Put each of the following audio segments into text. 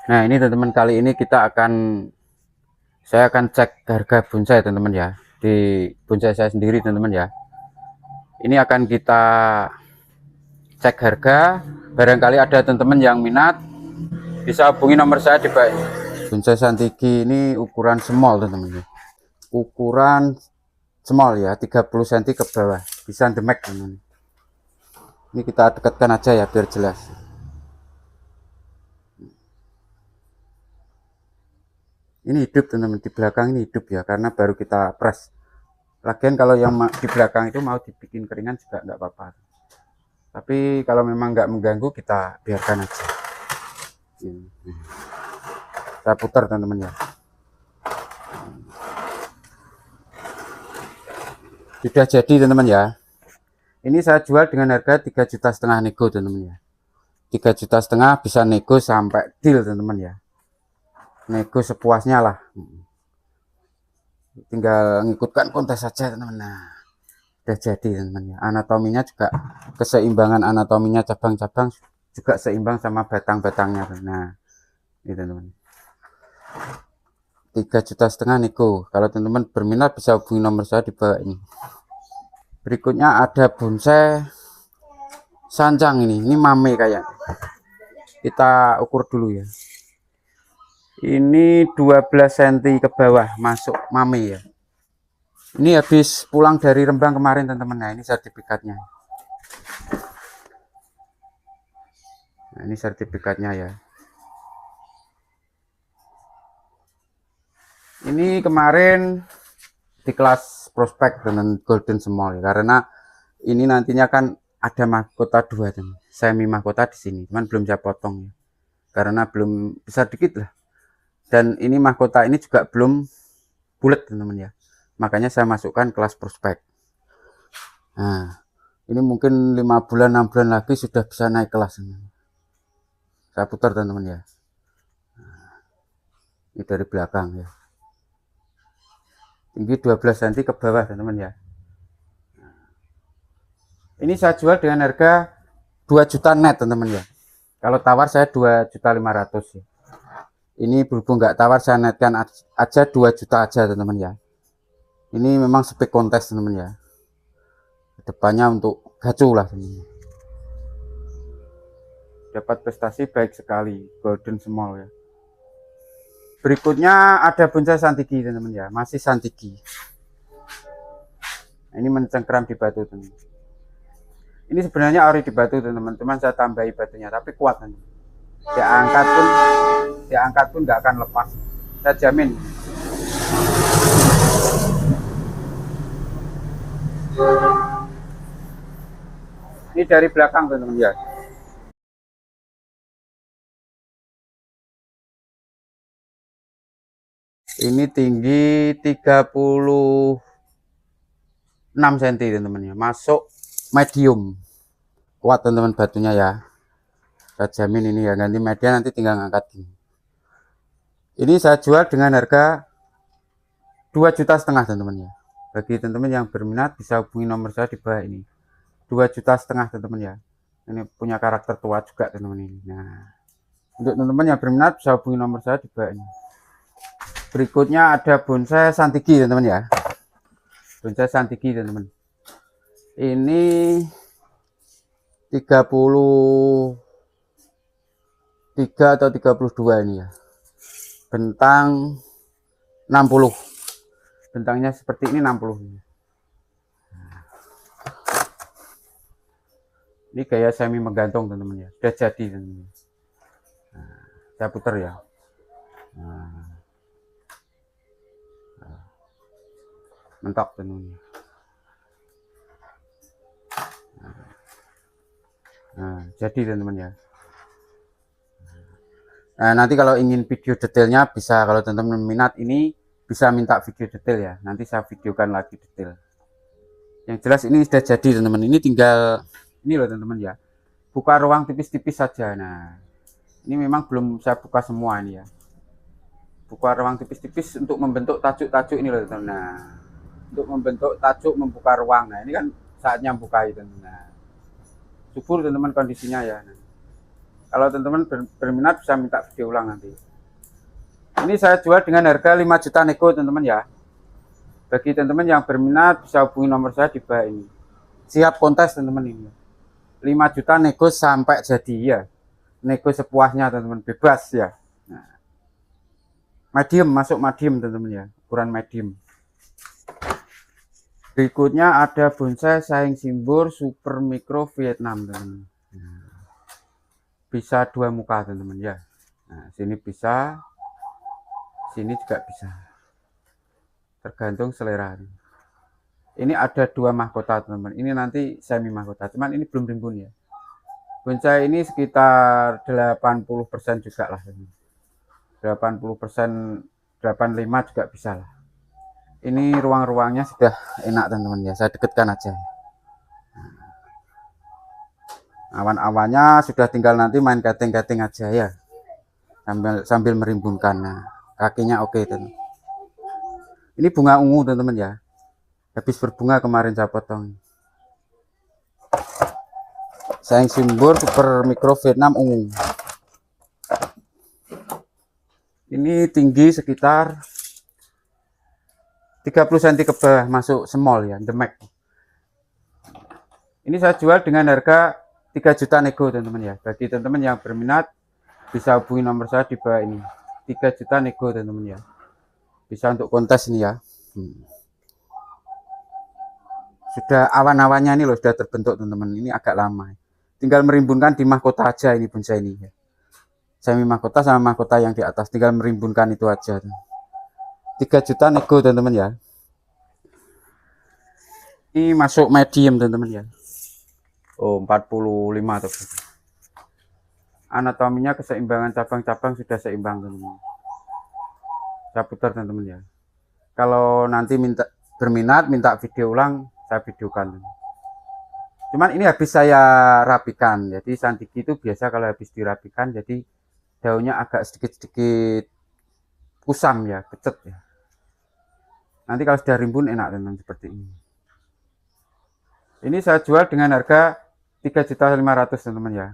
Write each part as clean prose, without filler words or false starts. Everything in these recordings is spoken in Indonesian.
Nah ini teman-teman, kali ini saya akan cek harga bonsai teman-teman ya, di bonsai saya sendiri teman-teman ya. Ini akan kita cek harga, barangkali ada teman-teman yang minat bisa hubungi nomor saya di bawah ini. Bonsai Santiki ini ukuran small teman-teman ya. Ukuran small ya, 30 cm ke bawah, bisa demek teman-teman. Ini kita dekatkan aja ya biar jelas. Ini hidup teman-teman, di belakang ini hidup ya, karena baru kita press. Lagian kalau yang di belakang itu mau dibikin keringan juga nggak apa-apa. Tapi kalau memang nggak mengganggu, kita biarkan aja. Ini. Saya putar teman-teman ya. Sudah jadi teman-teman ya. Ini saya jual dengan harga 3,5 juta nego teman-teman ya. 3,5 juta bisa nego sampai deal teman-teman ya. Nego sepuasnya lah. Tinggal ngikutkan kontes saja teman-teman. Nah, udah jadi teman-teman ya. Anatominya juga, keseimbangan anatominya cabang-cabang juga seimbang sama batang-batangnya. Nah, ini teman-teman. 3,5 juta nego. Kalau teman-teman berminat bisa hubungi nomor saya di bawah ini. Berikutnya ada bonsai sancang ini mame kayak. Kita ukur dulu ya. Ini 12 cm ke bawah masuk mame ya. Ini habis pulang dari Rembang kemarin teman-teman. Nah, ini sertifikatnya. Nah, ini sertifikatnya ya. Ini kemarin di kelas prospek dengan golden small ya, karena ini nantinya kan ada mahkota 2 teman. Semi mahkota di sini, cuman belum saya potong ya. Karena belum besar dikit lah. Dan ini mahkota ini juga belum bulat teman-teman ya. Makanya saya masukkan kelas prospek. Nah, ini mungkin 5 bulan 6 bulan lagi sudah bisa naik kelas teman. Saya putar teman-teman ya. Ini dari belakang ya. Tinggi 12 cm ke bawah teman-teman ya. Ini saya jual dengan harga 2 juta net teman-teman ya. Kalau tawar saya 2,5 juta ya. Ini berhubung nggak tawar, saya netkan aja 2 juta aja teman-teman ya. Ini memang spek kontes teman-teman ya. Depannya untuk gacu lah teman-teman. Dapat prestasi baik sekali, golden small ya. Berikutnya ada bonsai Santiki teman-teman ya, masih Santiki. Ini mencengkram di batu teman-teman. Ini sebenarnya ori di batu teman-teman, cuman saya tambahi batunya, tapi kuat teman-teman. Diangkat pun nggak akan lepas, saya jamin. Ini dari belakang teman-teman ya. Ini tinggi 36 cm teman-teman ya, masuk medium. Kuat teman-teman batunya ya. Saya jamin ini ya, ganti media nanti tinggal ngangkat gini. Ini saya jual dengan harga 2,5 juta teman-teman ya. Bagi teman-teman yang berminat bisa hubungi nomor saya di bawah ini. 2,5 juta teman-teman ya. Ini punya karakter tua juga teman-teman ini. Nah, untuk teman-teman yang berminat bisa hubungi nomor saya di bawah ini. Berikutnya ada bonsai Santiki teman-teman ya. Bonsai Santiki teman-teman. Ini 33 atau 32 ini ya. Bentang 60. Bentangnya seperti ini 60. Ini gaya semi menggantung teman-teman ya. Sudah jadi teman-teman. Nah, saya putar ya. Mentok teman-teman. Nah, jadi teman-teman ya. Nah, nanti kalau ingin video detailnya bisa, kalau teman-teman minat ini bisa minta video detail ya. Nanti saya videokan lagi detail. Yang jelas ini sudah jadi teman-teman. Ini tinggal ini loh teman-teman ya. Buka ruang tipis-tipis saja. Nah, ini memang belum saya buka semua ini ya. Buka ruang tipis-tipis untuk membentuk tajuk-tajuk ini loh teman-teman. Nah, untuk membentuk tajuk membuka ruang. Nah, ini kan saatnya buka itu. Nah, subur teman-teman kondisinya ya. Nah, Kalau teman-teman berminat bisa minta video ulang nanti. Ini saya jual dengan harga 5 juta nego teman-teman ya. Bagi teman-teman yang berminat bisa hubungi nomor saya di bawah ini. Siap kontes teman-teman ini. 5 juta nego sampai jadi ya. Nego sepuasnya teman-teman, bebas ya. Nah, medium, masuk medium teman-teman ya, ukuran medium. Berikutnya ada bonsai saing simbur super mikro Vietnam teman-teman. Bisa dua muka teman-teman ya. Nah, sini bisa, sini juga bisa, tergantung selera. Ini ada dua mahkota teman-teman. Ini nanti semi mahkota, cuman ini belum rimbun ya. Bonsai ini sekitar 80% juga lah, 80%, 85 juga bisa lah. Ini ruang-ruangnya sudah enak teman-teman ya, saya dekatkan aja. Awan-awannya sudah tinggal nanti main cutting-cutting aja ya, sambil merimbunkan. Nah, kakinya oke teman. Ini bunga ungu teman-teman ya, habis berbunga kemarin saya potong. Saing simbur super mikro Vietnam ungu. Ini tinggi sekitar 30 cm ke bawah, masuk small ya, demek. Ini saya jual dengan harga 3 juta nego teman-teman ya. Bagi teman-teman yang berminat bisa hubungi nomor saya di bawah ini. 3 juta nego teman-teman ya. Bisa untuk kontes ini ya. Sudah awan-awannya ini loh, sudah terbentuk teman-teman. Ini agak lama. Tinggal merimbunkan di mahkota aja ini bonsai ini ya. Semi mahkota sama mahkota yang di atas, tinggal merimbunkan itu aja. 3 juta nego teman-teman ya. Ini masuk medium teman-teman ya. Oh, 45 tuh. Anatominya keseimbangan cabang-cabang sudah seimbang teman-teman. Saya putar teman-teman ya. Kalau nanti berminat minta video ulang, saya videokan. Cuman ini habis saya rapikan. Jadi santiki itu biasa kalau habis dirapikan jadi daunnya agak sedikit-sedikit kusam ya, pecet ya. Nanti kalau sudah rimbun enak teman-teman seperti ini. Ini saya jual dengan harga 3.500.000 teman-teman ya.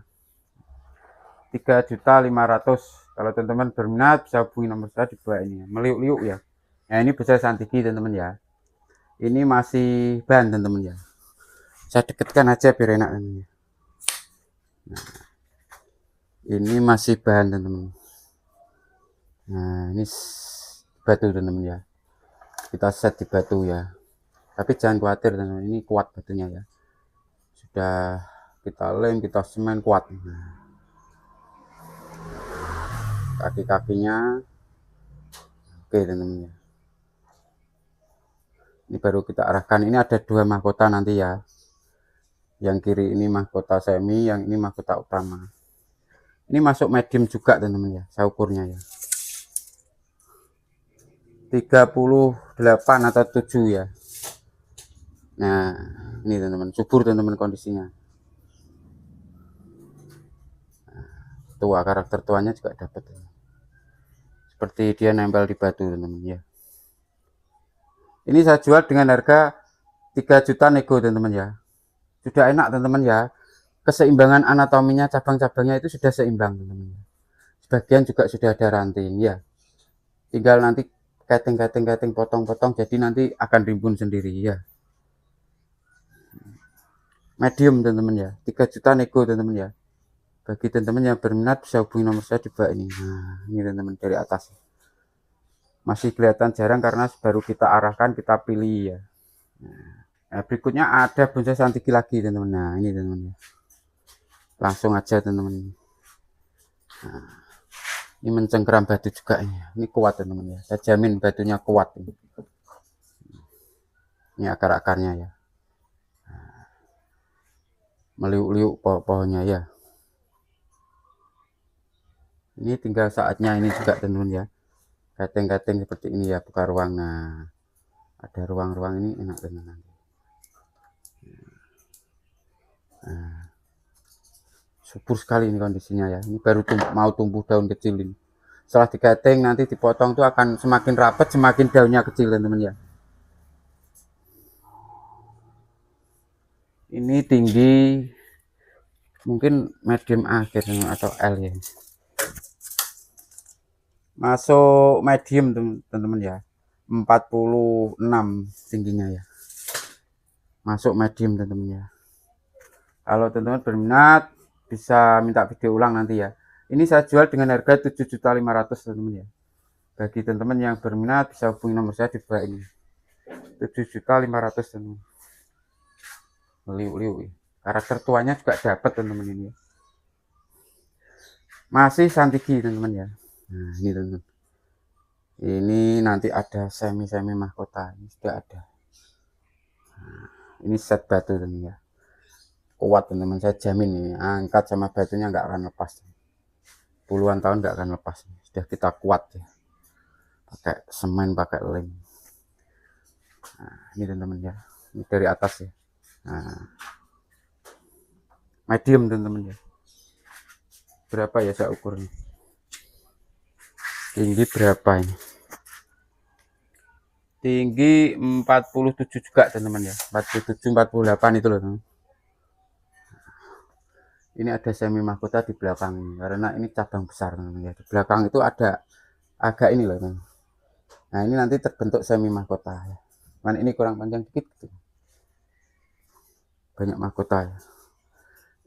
3.500.000. Kalau teman-teman berminat bisa hubungi nomor saya di bawah ini. Meliuk-liuk ya. Nah, ini bonsai santiki teman-teman ya. Ini masih bahan teman-teman ya. Saya dekatkan aja biar enak teman-teman. Nah, ini masih bahan teman-teman. Nah, ini batu teman-teman ya. Kita set di batu ya, tapi jangan khawatir teman-teman, ini kuat batunya ya. Sudah kita lem, kita semen kuat. Nah, kaki-kakinya oke teman-teman ya. Ini baru kita arahkan. Ini ada dua mahkota nanti ya. Yang kiri ini mahkota semi, yang ini mahkota utama. Ini masuk medium juga teman-teman ya, saya ukurnya ya. 38 atau 7 ya. Nah, ini teman-teman, subur teman-teman kondisinya. Tua, karakter tuanya juga dapat. Seperti dia nempel di batu teman-teman ya. Ini saya jual dengan harga 3 juta nego teman-teman ya. Sudah enak teman-teman ya. Keseimbangan anatominya, cabang-cabangnya itu sudah seimbang teman-teman. Sebagian juga sudah ada ranting ya. Tinggal nanti cutting, potong-potong, jadi nanti akan rimbun sendiri ya. Medium teman-teman ya, 3 juta nego teman-teman ya. Bagi teman-teman yang berminat bisa hubungi nomor saya di bawah ini. Nah, ini teman-teman dari atas. Masih kelihatan jarang karena baru kita arahkan, kita pilih ya. Nah, berikutnya ada bonsai santiki lagi teman-teman. Nah, ini teman-teman ya. Langsung aja teman-teman. Nah, ini mencengkeram batu juga ini kuat teman-teman ya, saya jamin batunya kuat ini akar-akarnya ya. Meliuk-liuk pohonnya ya. Ini tinggal saatnya ini juga teman-teman ya, cutting seperti ini ya, buka ruang. Nah, ada ruang-ruang ini enak teman-teman. Nah, subur sekali ini kondisinya ya. Ini baru mau tumbuh daun kecil ini. Setelah dikating nanti dipotong tuh akan semakin rapat, semakin daunnya kecil teman-teman ya. Ini tinggi mungkin medium akhir atau L ya. Masuk medium teman-teman ya, 46 tingginya ya, masuk medium teman-teman ya. Kalau teman-teman berminat bisa minta video ulang nanti ya. Ini saya jual dengan harga 7.500.000 teman-teman ya. Bagi teman-teman yang berminat bisa hubungi nomor saya di bawah ini. 7.500.000 teman-teman. Liu-liu. Karakter tuanya juga dapat teman-teman ini. Masih santigi teman-teman ya. Nah, ini teman-teman. Ini nanti ada semi-semi mahkota. Ini sudah ada. Nah, ini set batu teman-teman ya. Kuat teman-teman, saya jamin ini. Angkat sama batunya nggak akan lepas. Puluhan tahun nggak akan lepas. Sudah kita kuat ya. Pakai semen, pakai lem. Nah, ini teman-teman ya. Ini dari atas ya. Nah, medium teman-teman ya. Berapa ya saya ukur nih? Tinggi berapa ini? Tinggi 47 juga teman-teman ya. 47 48 itu loh teman. Ini ada semi mahkota di belakang karena ini cabang besar teman-teman ya. Di belakang itu ada agak ini loh teman. Nah, ini nanti terbentuk semi mahkota ya. Cuman ini kurang panjang dikit gitu. Banyak mahkota ya.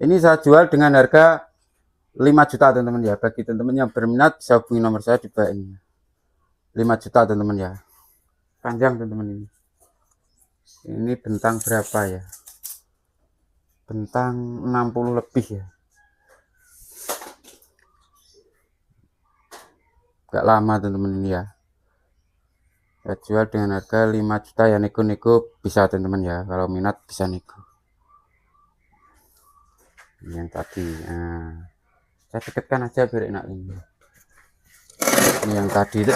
Ini saya jual dengan harga 5 juta teman-teman ya. Bagi teman-teman yang berminat bisa hubungi nomor saya di bawah ini. 5 juta teman-teman ya. Panjang teman-teman ini. Ini bentang berapa ya? Bentang 60 lebih ya. Gak lama teman-teman ini ya. Saya jual dengan harga 5 juta ya, nego-nego bisa teman-teman ya. Kalau minat bisa nego. Ini yang tadi. Nah, saya dekatkan aja biar enak ini. Ini yang tadi itu.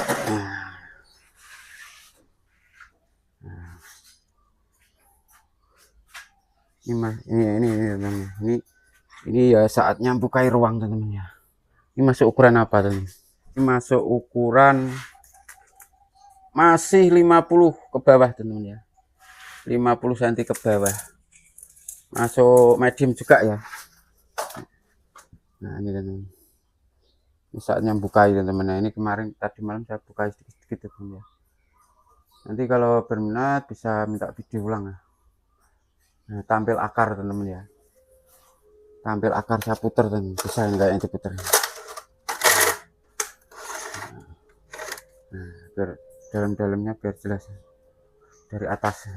Ini ya saatnya bukai ruang teman-teman ya. Ini masuk ukuran apa teman? Ini masuk ukuran masih 50 ke bawah teman-teman ya. 50 cm ke bawah. Masuk medium juga ya. Nah, ini teman-teman. Ini saatnya bukai teman-teman. Nah, ini kemarin tadi malam saya bukai sedikit-sedikit teman-teman ya. Nanti kalau berminat bisa minta video ulang ya. Nah, tampil akar teman-teman ya. Tampil akar saya puter teman, bisa enggak yang diputer. Nah, biar dalam-dalamnya biar jelas ya. Dari atas.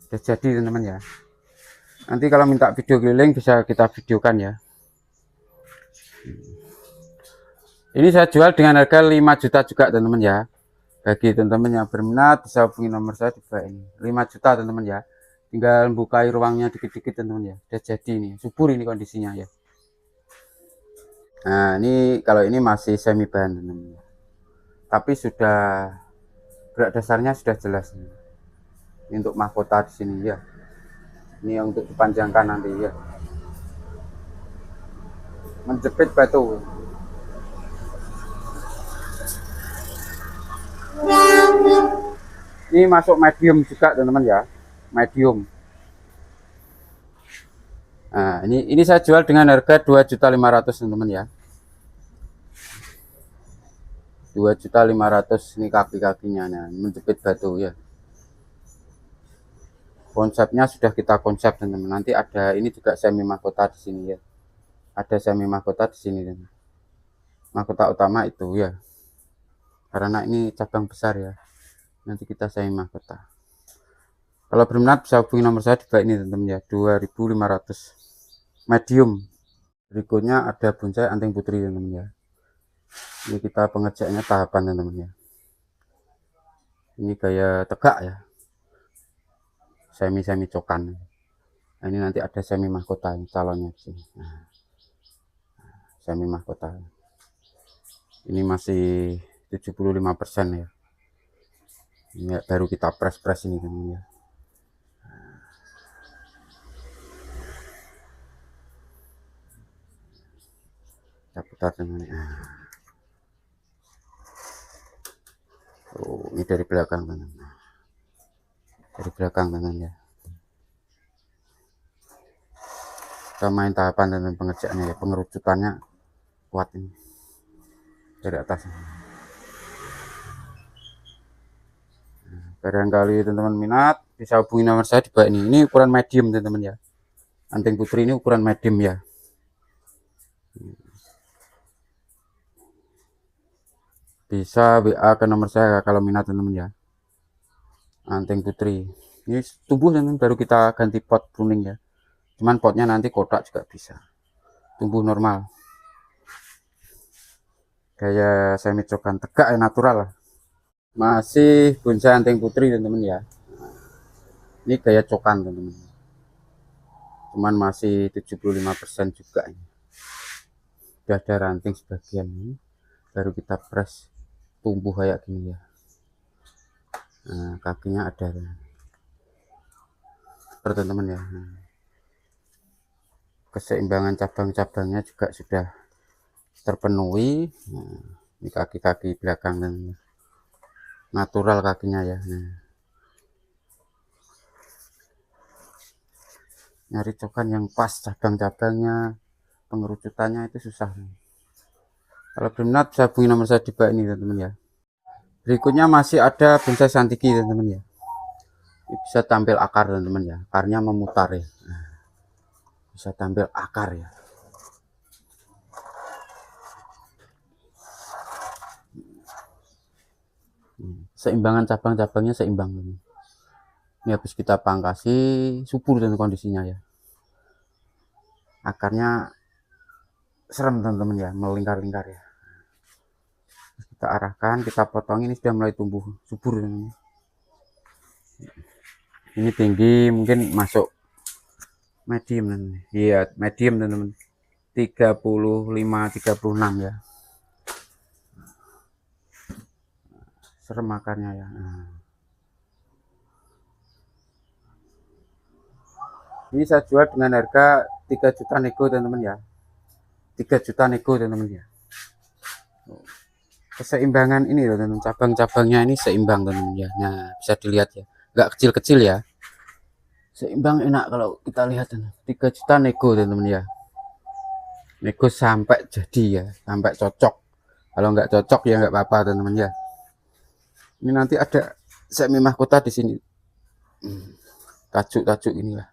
Sudah jadi teman-teman ya. Nanti kalau minta video keliling bisa kita videokan ya. Ini saya jual dengan harga 5 juta juga teman-teman ya. Bagi teman-teman yang berminat bisa hubungi nomor saya di bawah ini. 5 juta teman-teman ya. Tinggal bukai ruangnya dikit-dikit teman-teman ya. Sudah jadi ini, subur ini kondisinya ya. Nah, ini kalau ini masih semi bahan teman-teman. Tapi sudah berat dasarnya sudah jelas ini. Ini untuk mahkota di sini ya. Ini yang untuk dipanjangkan nanti ya. Menjepit batu. Ini masuk medium juga teman-teman ya, medium. Nah, ini saya jual dengan harga 2.500.000 teman-teman ya. 2.500.000 ini kaki-kakinya, nah, menjepit batu ya. Konsepnya sudah kita konsep teman-teman. Nanti ada ini juga semi mahkota di sini ya. Ada semi mahkota di sini teman. Mahkota utama itu ya. Karena ini cabang besar ya. Nanti kita semi mahkota. Kalau berminat bisa hubungi nomor saya di bawah ini teman-teman ya. 2.500 medium. Berikutnya ada bonsai anting putri teman-teman ya. Ini kita pengerjaannya tahapan teman-teman ya. Ini gaya tegak ya. Semi cokan. Nah, ini nanti ada semi mahkota calonnya di sini. Nah, semi mahkota. Ini masih 75% ya. Ini baru kita press ini teman-teman ya. Kita putar teman-teman. Oh, ini dari belakang teman-teman. Dari belakang teman-teman ya. kita main tahapan dan pengerjaannya ya, pengerucutannya kuat ini dari atas. Barangkali teman-teman minat bisa hubungi nomor saya di bawah ini. Ini ukuran medium teman-teman ya, anting putri ini ukuran medium ya. Bisa WA ke nomor saya kalau minat teman-teman ya. Anting putri ini tumbuh teman-teman, baru kita ganti pot pruning ya, cuman potnya nanti kotak juga bisa, tumbuh normal kayak semi cokan tegak ya, natural lah. Masih bonsai anting putri teman-teman ya, ini gaya cokan teman-teman, cuman masih 75% juga ini. Udah ada ranting sebagian ini, baru kita press tumbuh kayak gini ya. Nah, kakinya ada teman-teman ya. Keseimbangan cabang-cabangnya juga sudah terpenuhi. Nah, ini kaki-kaki belakang dan natural kakinya ya. Nyari cokan yang pas cabang-cabangnya, pengerucutannya itu susah. Kalau berminat bisa hubungi nomor saya di bawah ini teman-teman ya. Berikutnya masih ada bonsai santiki teman-teman ya. Ini bisa tampil akar teman-teman ya, akarnya memutar ya. Nah, bisa tampil akar ya. Seimbangan cabang-cabangnya seimbang ini. Ini habis kita pangkasi subur dan kondisinya ya. Akarnya serem teman-teman ya, melingkar-lingkar ya. Kita arahkan, kita potong, ini sudah mulai tumbuh subur teman-teman. Ini tinggi mungkin masuk medium teman-teman. Iya, medium teman-teman. 35-36 ya. Serem akarnya ya. Nah, ini saya jual dengan harga 3 juta nego teman-teman ya. 3 juta nego teman-teman ya. Keseimbangan ini loh teman-teman, cabang-cabangnya ini seimbang teman-teman ya. Nah, bisa dilihat ya, nggak kecil-kecil ya, seimbang, enak kalau kita lihat. 3 juta nego teman-teman ya, nego sampai jadi ya, sampai cocok. Kalau nggak cocok ya nggak apa-apa teman-teman ya. Ini nanti ada semi mahkota di sini, tajuk-tajuk inilah,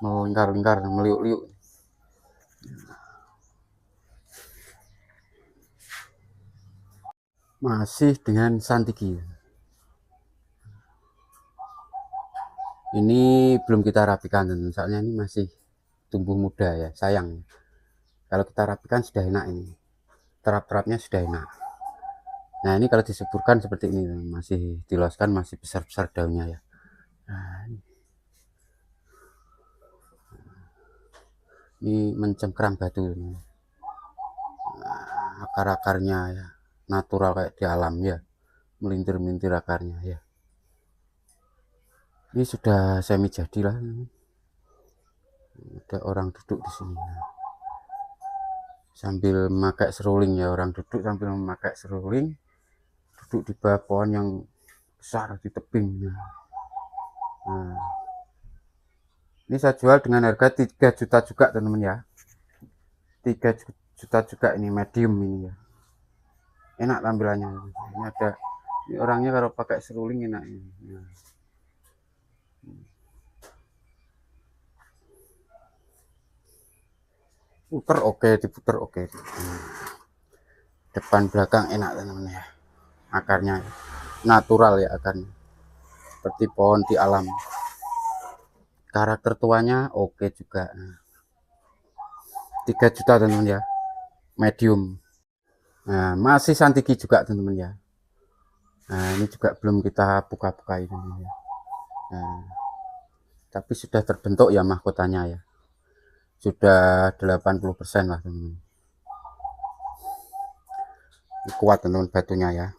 melingkar-lingkar, meliuk-liuk. Masih dengan santiki. Ini belum kita rapikan teman-teman, soalnya ini masih tumbuh muda ya, sayang. Kalau kita rapikan sudah enak, ini terap-terapnya sudah enak. Nah, ini kalau disuburkan seperti ini, masih diloskan, masih besar-besar daunnya ya. Nah, ini mencengkram batu. Nah, akar-akarnya ya natural kayak di alam ya, melintir-melintir akarnya ya. Ini sudah semi jadi lah. Ada orang duduk di sini. Nah, sambil memakai seruling ya, orang duduk sambil memakai seruling, duduk di bawah pohon yang besar di tebing. Nah, ini saya jual dengan harga 3 juta juga teman-teman ya. 3 juta juga, ini medium ini ya. Enak tampilannya. Ini ada, ini orangnya kalau pakai seruling enak ini. Nah. Puter oke, diputer oke. Depan belakang enak teman-teman ya. Akarnya natural ya, akarnya seperti pohon di alam. Karakter tuanya oke juga. 3 juta teman-teman ya, medium. Nah, masih santiki juga teman-teman ya. Nah, ini juga belum kita buka-buka ini ya. Nah, tapi sudah terbentuk ya mahkotanya ya, sudah 80% lah teman-teman. Kuat teman-teman batunya ya,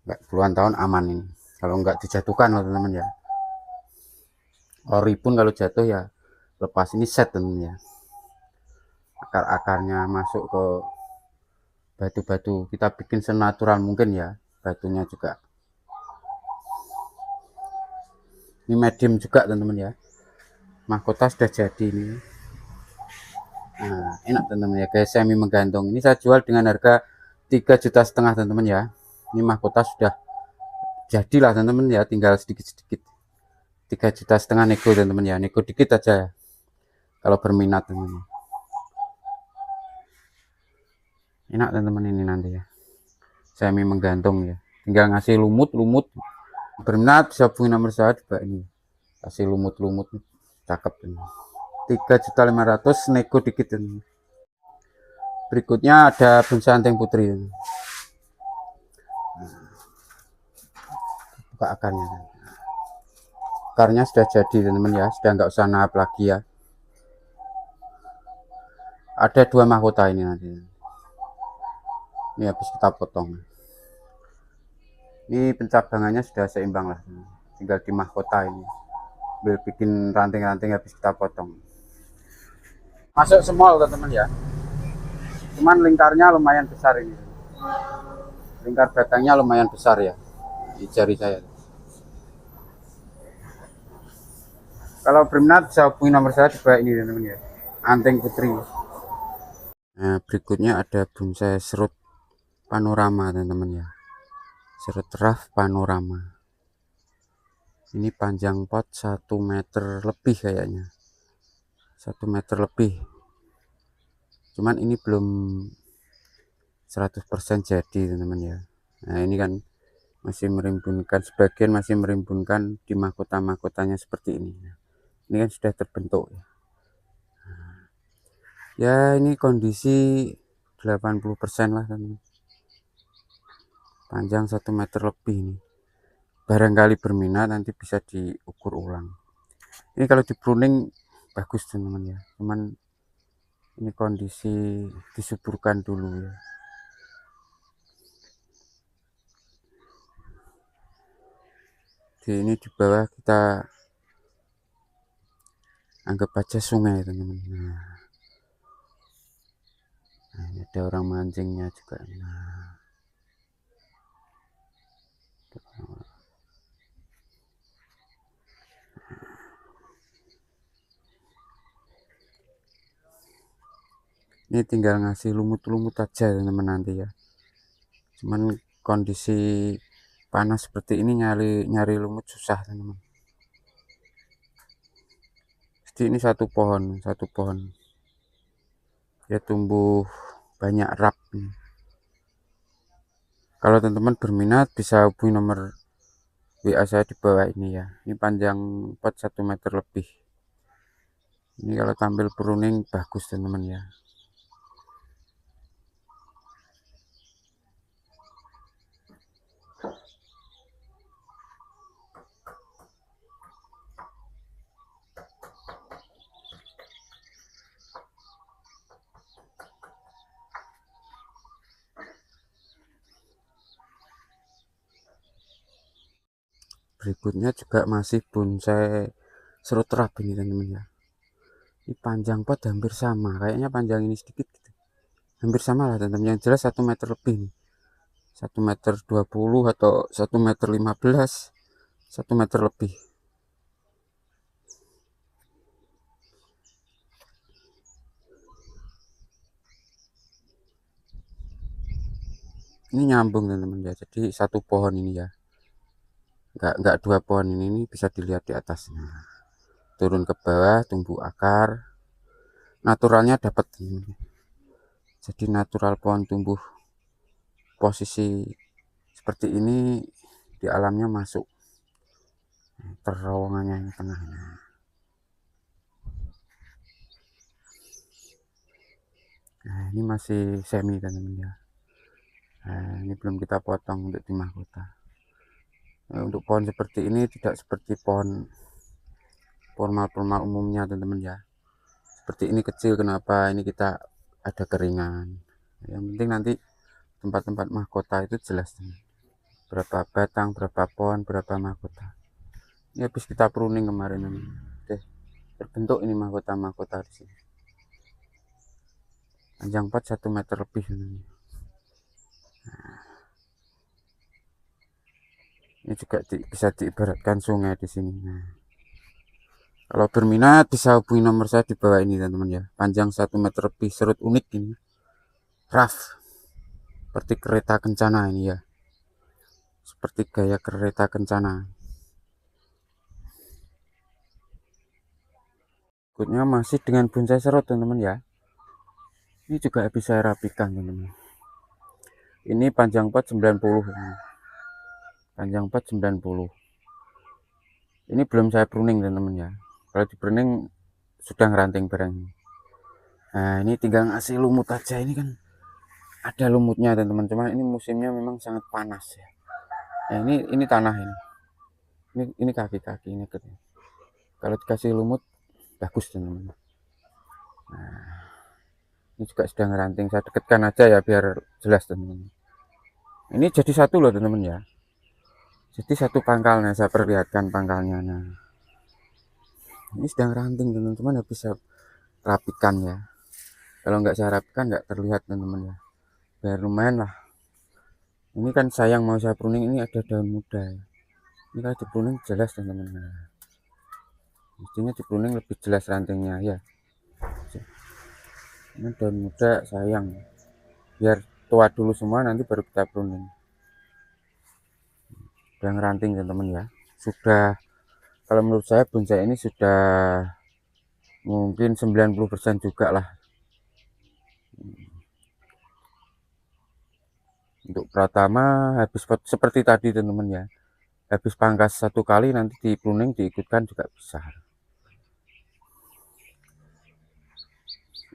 nggak puluhan tahun aman ini, kalau nggak dijatuhkan loh teman-teman ya. Ori pun kalau jatuh ya lepas, ini set teman-teman ya. Akar-akarnya masuk ke batu-batu, kita bikin senatural mungkin ya, batunya juga. Ini medium juga teman-teman ya, mahkota sudah jadi ini. Nah, enak teman-teman ya, kayak semi menggantung. Ini saya jual dengan harga 3,5 juta teman-teman ya. Ini mahkota sudah jadilah teman-teman ya, tinggal sedikit-sedikit. 3,5 juta nego teman-teman ya, nego dikit aja ya, kalau berminat teman-teman. Enak teman-teman ini nanti ya, semi menggantung ya, tinggal ngasih lumut-lumut. Berminat bisa hubungi nomor saya juga ini, kasih lumut-lumut cakep ini. 3,5 juta nego dikit ini. Berikutnya ada bonsai anting putri ini. Buka akarnya, akarnya sudah jadi teman-teman ya, sudah nggak usah nahap lagi ya. Ada 2 mahkota ini nanti, ini habis kita potong. Ini pencabangannya sudah seimbang lah, tinggal di mahkota ini biar bikin ranting-ranting habis kita potong. Masuk semua teman-teman ya, cuman lingkarnya lumayan besar ini, lingkar batangnya lumayan besar ya di jari saya. Kalau berminat bisa hubungi nomor saya juga ini teman-teman ya, anting putri. Nah, berikutnya ada bonsai serut panorama teman-teman ya, serut rough panorama. Ini panjang pot 1 meter lebih kayaknya, 1 meter lebih, cuman ini belum 100% jadi teman-teman ya. Nah ini kan masih merimbunkan, sebagian masih merimbunkan di mahkota-mahkotanya seperti ini. Ini kan sudah terbentuk ya. Ya ini kondisi 80% lah teman-teman, panjang 1 meter lebih ini. Barangkali berminat nanti bisa diukur ulang. Ini kalau di pruning bagus teman-teman ya, cuman ini kondisi disuburkan dulu ya. Ini di bawah kita anggap aja sungai teman-teman. Nah, ada orang mancingnya juga. Ini tinggal ngasih lumut-lumut aja teman-teman nanti ya. Cuman kondisi panas seperti ini nyari lumut susah teman-teman. Jadi ini satu pohon ya tumbuh banyak rap. Kalau teman-teman berminat bisa hubungi nomor WA saya di bawah ini ya. Ini panjang pot 1 meter lebih. Ini kalau tampil pruning bagus teman-teman ya. Berikutnya juga masih bonsai serut rap ini teman-teman ya. Ini panjang pot hampir sama, kayaknya panjang ini sedikit gitu. Hampir sama lah teman-teman, yang jelas 1 meter lebih nih, 1 meter 20 atau 1 meter 15, 1 meter lebih. Ini nyambung teman-teman ya, jadi satu pohon ini ya, nggak 2 pohon ini bisa dilihat di atasnya, turun ke bawah tumbuh akar, naturalnya dapat. Jadi natural pohon tumbuh posisi seperti ini di alamnya masuk, terowongannya yang tengah. Nah ini masih semi teman-teman ya. Nah, ini belum kita potong untuk di mahkota. Nah, untuk pohon seperti ini tidak seperti pohon formal-formal umumnya teman-teman ya. Seperti ini kecil, kenapa ini kita ada keringan. Yang penting nanti tempat-tempat mahkota itu jelas teman. Berapa batang, berapa pohon, berapa mahkota. Ini habis kita pruning kemarin teman. Oke, terbentuk ini mahkota-mahkota di sini. Panjang pot 1 meter lebih teman. Nah, ini juga bisa diibaratkan sungai di sini. Nah, Kalau berminat bisa hubungi nomor saya di bawah ini teman-teman ya. Panjang 1 meter lebih, serut unik ini, rough seperti kereta kencana ini ya, seperti gaya kereta kencana. Berikutnya masih dengan bonsai serut teman-teman ya. Ini juga bisa saya rapikan teman-teman. Ini panjang pot 90 teman-teman. Panjang pot 90. Ini belum saya pruning teman-teman ya. Kalau di pruning sudah ngeranting barang. Nah ini tinggal ngasih lumut aja. Ini kan ada lumutnya teman-teman, cuman ini musimnya memang sangat panas ya. Nah ini tanah ini kaki-kaki ini. Kalau dikasih lumut bagus teman-teman. Nah ini juga sudah ngeranting, saya dekatkan aja ya biar jelas teman-teman. Ini jadi satu loh teman-teman ya. Jadi satu pangkalnya, saya perlihatkan pangkalnya. Nah ini sedang ranting teman-teman, habis saya rapikan ya. Kalau nggak saya rapikan nggak terlihat teman-teman ya. Biar lumayan lah. Ini kan sayang mau saya pruning, ini ada daun muda ya. Ini kalau di pruning jelas teman-teman. Nah, mestinya di pruning lebih jelas rantingnya ya. Ini daun muda sayang. Biar tua dulu semua nanti baru kita pruning. Sudah ngeranting teman-teman ya. Sudah, kalau menurut saya bonsai ini sudah mungkin 90% juga lah. Untuk pertama habis seperti tadi teman-teman ya. Habis pangkas satu kali nanti di pruning diikutkan juga bisa.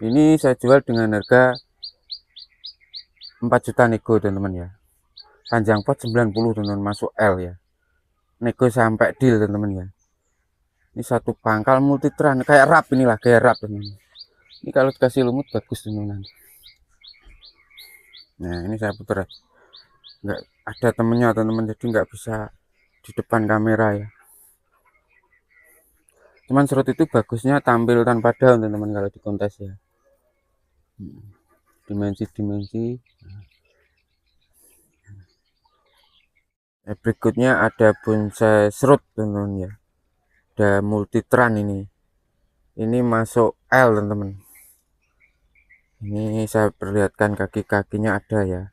Ini saya jual dengan harga 4 juta nego teman-teman ya. Panjang pot 90 teman-teman, masuk L ya. Nego sampai deal teman-teman ya. Ini satu pangkal multitran kayak rap, inilah kayak rap teman-teman. Ini kalau dikasih lumut bagus teman-teman. Nah ini saya putar, nggak ada temennya teman-teman, jadi nggak bisa di depan kamera ya. Cuman serut itu bagusnya tampil tanpa daun teman-teman kalau di kontes ya. Dimensi-dimensi. Berikutnya ada bonsai serut teman-teman ya. Ada multitran ini. Ini masuk L teman-teman. Ini saya perlihatkan kaki-kakinya ada ya.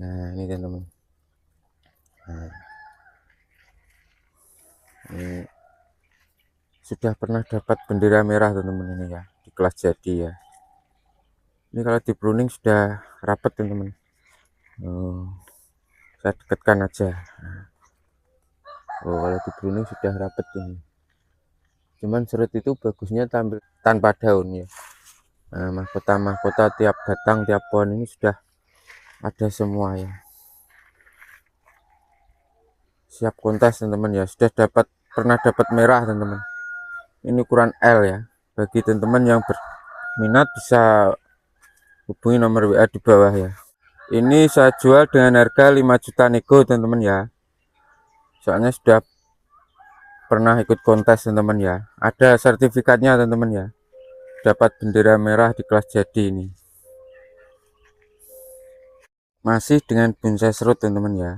Nah ini teman-teman. Nah, ini sudah pernah dapat bendera merah teman-teman ini ya, di kelas jadi ya. Ini kalau di pruning sudah rapat teman-teman. Saya dekatkan aja. Kalau di pruning sudah rapat ini. Cuman serut itu bagusnya tampil tanpa daun ya. Nah, mahkota tiap batang, tiap pohon ini sudah ada semua ya. Siap kontes teman-teman ya. Sudah pernah dapat merah teman-teman. Ini ukuran L ya. Bagi teman-teman yang berminat bisa hubungi nomor WA di bawah ya. Ini saya jual dengan harga 5 juta nego teman-teman ya. Soalnya sudah pernah ikut kontes teman-teman ya. Ada sertifikatnya teman-teman ya. Dapat bendera merah di kelas jadi ini. Masih dengan bonsai serut teman-teman ya.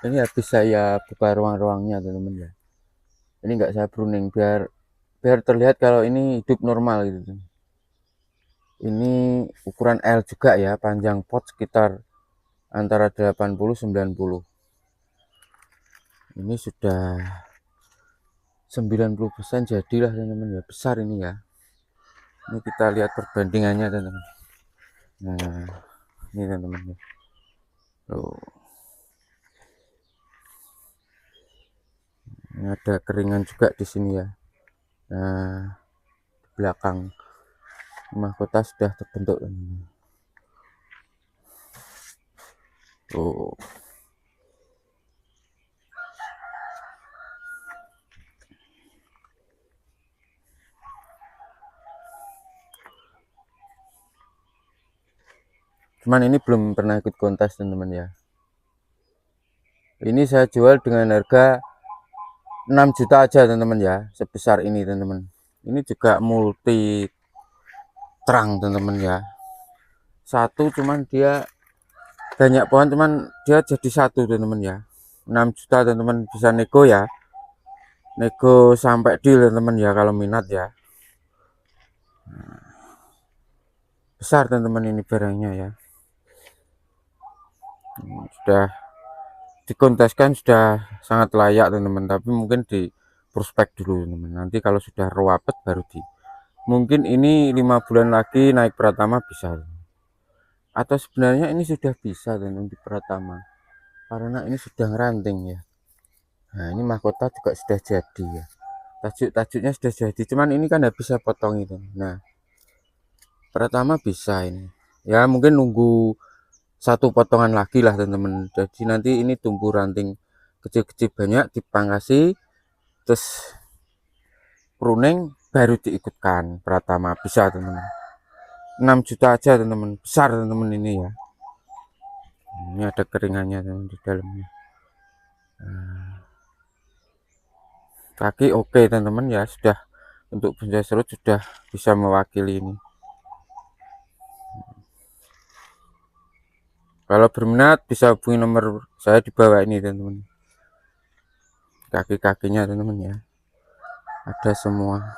Ini habis saya buka ruang-ruangnya teman-teman ya. Ini enggak saya pruning biar terlihat kalau ini hidup normal gitu. Ini ukuran L juga ya, panjang pot sekitar antara 80-90. Ini sudah 90% jadilah teman-teman ya, besar ini ya. Ini kita lihat perbandingannya teman-teman. Nah ini teman-teman ya. Ini ada keringan juga di sini ya. Nah di belakang mahkota sudah terbentuk teman-teman. Cuman ini belum pernah ikut kontes teman-teman ya. Ini saya jual dengan harga 6 juta aja teman-teman ya, sebesar ini teman-teman. Ini juga multi terang teman-teman ya. Satu cuman dia banyak pohon, cuman dia jadi satu teman-teman ya. 6 juta teman-teman bisa nego ya. nego sampai deal teman-teman ya kalau minat ya. Besar teman-teman ini barangnya ya. Sudah dikonteskan, sudah sangat layak teman-teman, tapi mungkin di prospek dulu teman-teman. Nanti kalau sudah ruwapet baru di, mungkin ini 5 bulan lagi naik Pratama bisa, atau sebenarnya ini sudah bisa teman-teman di Pratama karena ini sudah ngeranting ya. Nah ini mahkota juga sudah jadi ya, tajuk-tajuknya sudah jadi, cuman ini kan nggak bisa potong itu. Nah Pratama bisa ini ya, mungkin nunggu satu potongan lagi lah teman-teman. Jadi nanti ini tumbuh ranting kecil-kecil banyak dipangkasi, terus pruning baru diikutkan Pratama, bisa teman-teman. 6 juta aja teman-teman, besar teman-teman ini ya. Ini ada keringannya teman di dalamnya. Kaki oke teman-teman ya, sudah untuk bonsai serut sudah bisa mewakili ini. Kalau berminat bisa hubungi nomor saya di bawah ini teman-teman. Kaki-kakinya teman-teman ya, ada semua.